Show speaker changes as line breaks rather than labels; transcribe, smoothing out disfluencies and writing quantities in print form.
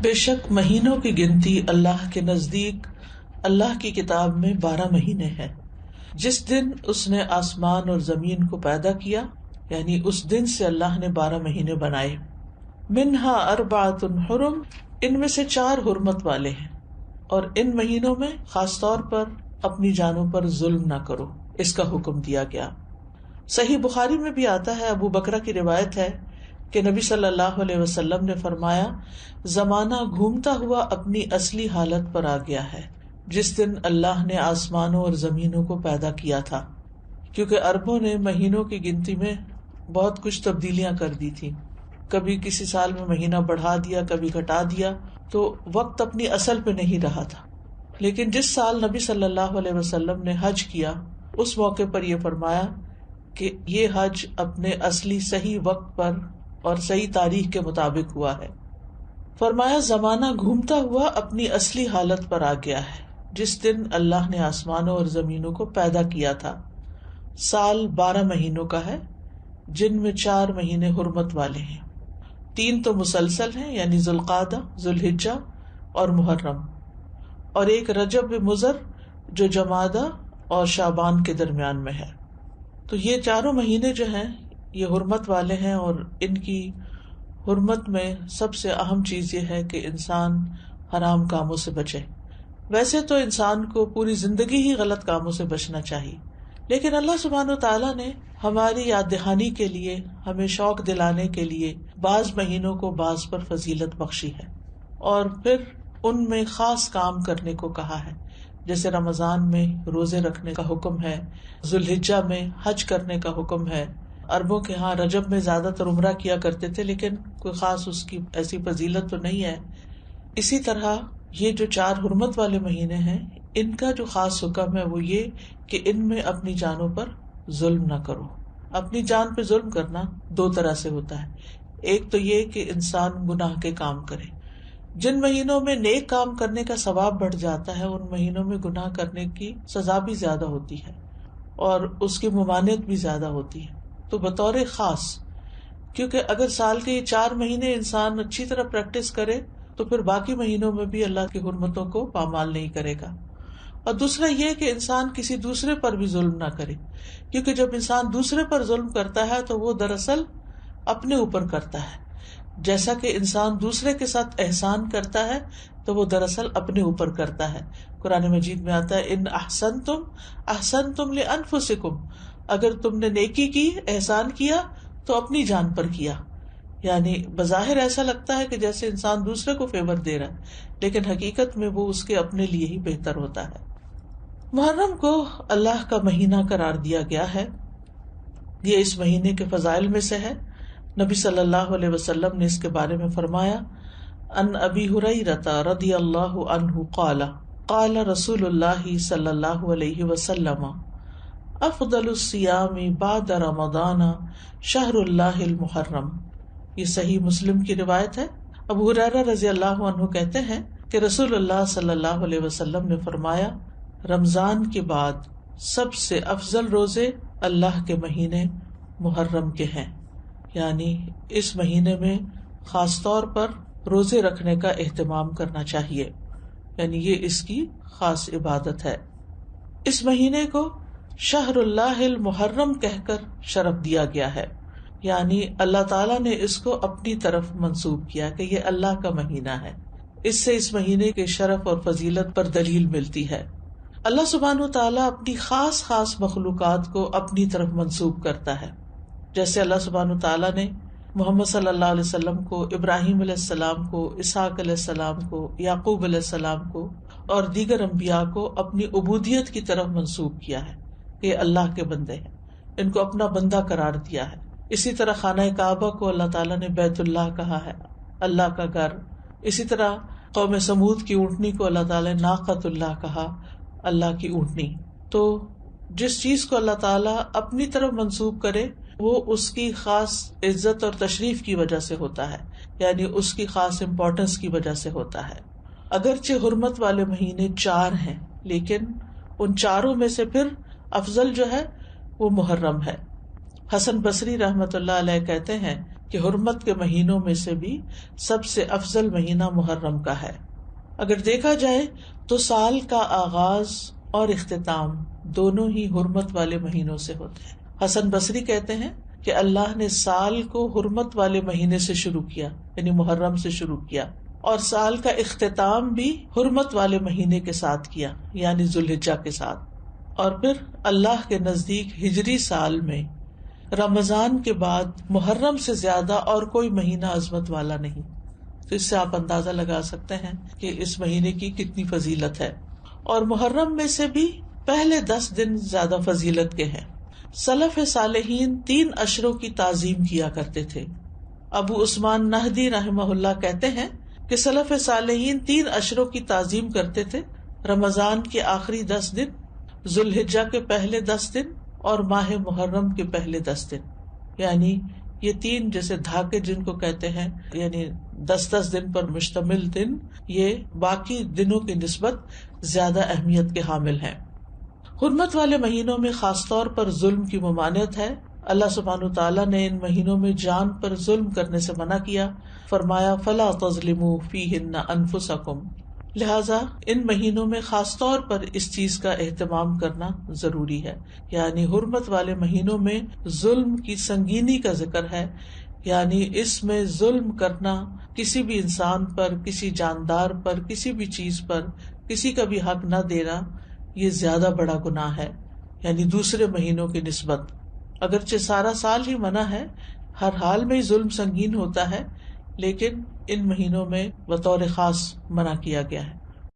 بے شک مہینوں کی گنتی اللہ کے نزدیک اللہ کی کتاب میں 12 مہینے ہیں، جس دن اس نے آسمان اور زمین کو پیدا کیا، یعنی اس دن سے اللہ نے 12 مہینے بنائے۔ منہا اربعۃ حرم، ان میں سے 4 حرمت والے ہیں، اور ان مہینوں میں خاص طور پر اپنی جانوں پر ظلم نہ کرو، اس کا حکم دیا گیا۔ صحیح بخاری میں بھی آتا ہے، ابو بکرہ کی روایت ہے کہ نبی صلی اللہ علیہ وسلم نے فرمایا، زمانہ گھومتا ہوا اپنی اصلی حالت پر آ گیا ہے جس دن اللہ نے آسمانوں اور زمینوں کو پیدا کیا تھا، کیونکہ عربوں نے مہینوں کی گنتی میں بہت کچھ تبدیلیاں کر دی تھی، کبھی کسی سال میں مہینہ بڑھا دیا، کبھی گھٹا دیا، تو وقت اپنی اصل پہ نہیں رہا تھا۔ لیکن جس سال نبی صلی اللہ علیہ وسلم نے حج کیا، اس موقع پر یہ فرمایا کہ یہ حج اپنے اصلی صحیح وقت پر اور صحیح تاریخ کے مطابق ہوا ہے۔ فرمایا زمانہ گھومتا ہوا اپنی اصلی حالت پر آ گیا ہے جس دن اللہ نے آسمانوں اور زمینوں کو پیدا کیا تھا۔ سال 12 مہینوں کا ہے، جن میں 4 مہینے حرمت والے ہیں، 3 تو مسلسل ہیں، یعنی ذوالقعدہ، ذوالحجہ اور محرم، اور ایک رجب مضر جو جمادہ اور شعبان کے درمیان میں ہے۔ تو یہ 4 مہینے جو ہیں یہ حرمت والے ہیں، اور ان کی حرمت میں سب سے اہم چیز یہ ہے کہ انسان حرام کاموں سے بچے۔ ویسے تو انسان کو پوری زندگی ہی غلط کاموں سے بچنا چاہیے، لیکن اللہ سبحانہ وتعالیٰ نے ہماری یاد دہانی کے لیے، ہمیں شوق دلانے کے لیے بعض مہینوں کو بعض پر فضیلت بخشی ہے، اور پھر ان میں خاص کام کرنے کو کہا ہے، جیسے رمضان میں روزے رکھنے کا حکم ہے، ذوالحجہ میں حج کرنے کا حکم ہے۔ عربوں کے ہاں رجب میں زیادہ تر عمرہ کیا کرتے تھے، لیکن کوئی خاص اس کی ایسی فضیلت تو نہیں ہے۔ اسی طرح یہ جو 4 حرمت والے مہینے ہیں، ان کا جو خاص حکم ہے وہ یہ کہ ان میں اپنی جانوں پر ظلم نہ کرو۔ اپنی جان پہ ظلم کرنا 2 طرح سے ہوتا ہے، ایک تو یہ کہ انسان گناہ کے کام کرے۔ جن مہینوں میں نیک کام کرنے کا ثواب بڑھ جاتا ہے، ان مہینوں میں گناہ کرنے کی سزا بھی زیادہ ہوتی ہے اور اس کی ممانعت بھی زیادہ ہوتی ہے۔ تو بطور خاص، کیونکہ اگر سال کے یہ 4 مہینے انسان اچھی طرح پریکٹس کرے تو پھر باقی مہینوں میں بھی اللہ کی حرمتوں کو پامال نہیں کرے گا۔ اور دوسرا یہ کہ انسان کسی دوسرے پر بھی ظلم نہ کرے، کیونکہ جب انسان دوسرے پر ظلم کرتا ہے تو وہ دراصل اپنے اوپر کرتا ہے، جیسا کہ انسان دوسرے کے ساتھ احسان کرتا ہے تو وہ دراصل اپنے اوپر کرتا ہے۔ قرآن مجید میں آتا ہے، ان احسنتم احسنتم لانفسکم، اگر تم نے نیکی کی، احسان کیا تو اپنی جان پر کیا۔ یعنی بظاہر ایسا لگتا ہے کہ جیسے انسان دوسرے کو فیور دے رہا ہے، لیکن حقیقت میں وہ اس کے اپنے لیے ہی بہتر ہوتا ہے۔ محرم کو اللہ کا مہینہ قرار دیا گیا ہے، یہ اس مہینے کے فضائل میں سے ہے۔ نبی صلی اللہ علیہ وسلم نے اس کے بارے میں فرمایا، ان ابی ہریرہ رضی اللہ عنہ قال قال رسول اللہ صلی اللہ علیہ وسلم، افضل الصیام بعد رمضان شہر اللہ المحرم۔ یہ صحیح مسلم کی روایت ہے۔ ابو ہریرہ رضی اللہ عنہ کہتے ہیں کہ رسول اللہ صلی اللہ علیہ وسلم نے فرمایا، رمضان کے بعد سب سے افضل روزے اللہ کے مہینے محرم کے ہیں، یعنی اس مہینے میں خاص طور پر روزے رکھنے کا اہتمام کرنا چاہیے، یعنی یہ اس کی خاص عبادت ہے۔ اس مہینے کو شہر اللہ المحرم کہہ کر شرف دیا گیا ہے، یعنی اللہ تعالیٰ نے اس کو اپنی طرف منسوب کیا کہ یہ اللہ کا مہینہ ہے۔ اس سے اس مہینے کے شرف اور فضیلت پر دلیل ملتی ہے۔ اللہ سبحانہ وتعالیٰ اپنی خاص خاص مخلوقات کو اپنی طرف منسوب کرتا ہے، جیسے اللہ سبحانہ وتعالیٰ نے محمد صلی اللہ علیہ وسلم کو، ابراہیم علیہ السلام کو، اسحاق علیہ السلام کو، یعقوب علیہ السلام کو اور دیگر انبیاء کو اپنی عبودیت کی طرف منسوب کیا ہے کہ یہ اللہ کے بندے ہیں، ان کو اپنا بندہ قرار دیا ہے۔ اسی طرح خانہ کعبہ کو اللہ تعالیٰ نے بیت اللہ کہا ہے، اللہ کا گھر۔ اسی طرح قوم سمود کی اونٹنی کو اللہ تعالیٰ نے ناقۃ اللہ کہا، اللہ کی اونٹنی۔ تو جس چیز کو اللہ تعالیٰ اپنی طرف منسوب کرے وہ اس کی خاص عزت اور تشریف کی وجہ سے ہوتا ہے، یعنی اس کی خاص امپورٹنس کی وجہ سے ہوتا ہے۔ اگرچہ حرمت والے مہینے 4 ہیں، لیکن ان 4 میں سے پھر افضل جو ہے وہ محرم ہے۔ حسن بصری رحمت اللہ علیہ کہتے ہیں کہ حرمت کے مہینوں میں سے بھی سب سے افضل مہینہ محرم کا ہے۔ اگر دیکھا جائے تو سال کا آغاز اور اختتام دونوں ہی حرمت والے مہینوں سے ہوتے ہیں۔ حسن بصری کہتے ہیں کہ اللہ نے سال کو حرمت والے مہینے سے شروع کیا، یعنی محرم سے شروع کیا، اور سال کا اختتام بھی حرمت والے مہینے کے ساتھ کیا، یعنی ذوالحجہ کے ساتھ۔ اور پھر اللہ کے نزدیک ہجری سال میں رمضان کے بعد محرم سے زیادہ اور کوئی مہینہ عظمت والا نہیں۔ تو اس سے آپ اندازہ لگا سکتے ہیں کہ اس مہینے کی کتنی فضیلت ہے۔ اور محرم میں سے بھی پہلے 10 دن زیادہ فضیلت کے ہیں۔ سلف صالحین 3 اشروں کی تعظیم کیا کرتے تھے۔ ابو عثمان نہدی رحمہ اللہ کہتے ہیں کہ سلف صالحین 3 اشروں کی تعظیم کرتے تھے: رمضان کے آخری 10 دن، ذوالحجہ کے پہلے 10 دن اور ماہ محرم کے پہلے 10 دن۔ یعنی یہ 3 جیسے دھاکے جن کو کہتے ہیں، یعنی 10 دن پر مشتمل دن، یہ باقی دنوں کی نسبت زیادہ اہمیت کے حامل ہیں۔ حرمت والے مہینوں میں خاص طور پر ظلم کی ممانعت ہے۔ اللہ سبحانہ وتعالیٰ نے ان مہینوں میں جان پر ظلم کرنے سے منع کیا، فرمایا فَلَا تَظْلِمُوا فِيهِنَّ أَنفُسَكُمْ، لہذا ان مہینوں میں خاص طور پر اس چیز کا اہتمام کرنا ضروری ہے۔ یعنی حرمت والے مہینوں میں ظلم کی سنگینی کا ذکر ہے، یعنی اس میں ظلم کرنا، کسی بھی انسان پر، کسی جاندار پر، کسی بھی چیز پر کسی کا بھی حق نہ دینا، یہ زیادہ بڑا گناہ ہے، یعنی دوسرے مہینوں کی نسبت۔ اگرچہ سارا سال ہی منع ہے، ہر حال میں ظلم سنگین ہوتا ہے، لیکن ان مہینوں میں بطور خاص منع کیا گیا ہے۔